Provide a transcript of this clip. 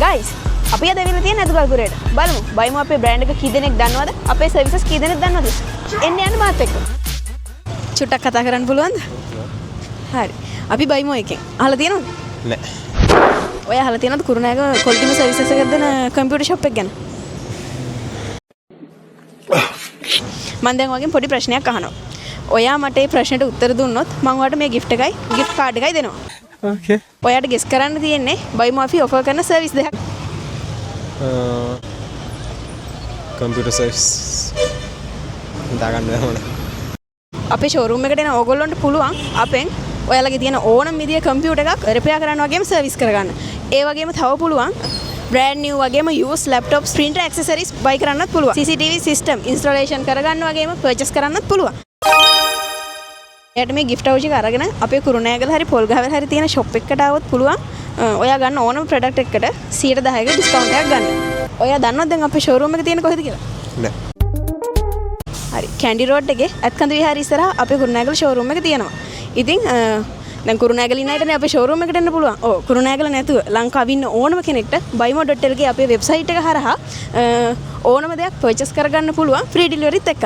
Guys අපි අද ඇවිල්ලා තියෙන අතුගල්පුරේට බලමු බයිමු අපේ බ්‍රෑන්ඩ් එක කී දෙනෙක් දන්නවද අපේ සර්විසස් කී දෙනෙක් දන්නවද එන්න යන්න මාත් එක්ක චුට්ටක් කතා කරන්න පුළුවන්ද හරි අපි බයිමු එකෙන් අහලා තියෙනවද නෑ ඔය අහලා තියෙනවද කුරුණෑගල කොල්ටිම සර්විසස් එකක් දෙන කම්පියුටර් ෂොප් එක ගැන මම දැන් ඔයගෙන් පොඩි ප්‍රශ්නයක් අහනවා ඔයා මට මේ ප්‍රශ්නෙට උත්තර දුන්නොත් මම ඔයාලට මේ gift කාඩ් එකයි දෙනවා ඕකේ ඔයාට ගෙස් කරන්න තියෙන්නේ බයිමු අපි ඔෆර් කරන සර්විස් දෙකක් කම්පියුටර් සර්විස් දාගන්න ඕන අපේ ෂෝරූම් එකට එන ඕගොල්ලන්ට පුළුවන් අපෙන් ඔයාලගේ තියෙන ඕනම විදිය කම්පියුටර් එකක් රිපෙයාර් කරන්න වගේම සර්විස් කරගන්න. ඒ වගේම තව පුළුවන් brand new වගේම used laptops printer accessories buy කරන්නත් පුළුවන්. CCTV system installation කරගන්න වගේම purchase කරන්නත් පුළුවන්. එයාට මේ gift voucher එක අරගෙන අපේ කුරුණෑගල හරි පොල්ගහවෙල හරි තියෙන shop එකකට આવොත් පුළුවන් ඔයා ගන්න ඕනම product එකකට 110ක discount එකක් ගන්න. ඔයා දන්නවද දැන් අපේ showroom එක තියෙන්නේ කොහෙද කියලා? නෑ හරි කැන්ඩි රෝඩ් එකේ ඇත්කඳු විහාර ඉස්සරහා අපේ කුරුණෑගල ෂෝරූම් එක තියෙනවා. ඉතින් දැන් කුරුණෑගල ඉන්න අයටනේ අපේ ෂෝරූම් එකට එන්න පුළුවන්. ඔව් කුරුණෑගල නැතුව ලංකාවේ ඉන්න ඕනම කෙනෙක්ට buymo.lk අපේ වෙබ්සයිට් එක හරහා ඕනම දෙයක් පර්චේස් කරගන්න පුළුවන් ෆ්‍රී ඩෙලිවරිත් එක්ක.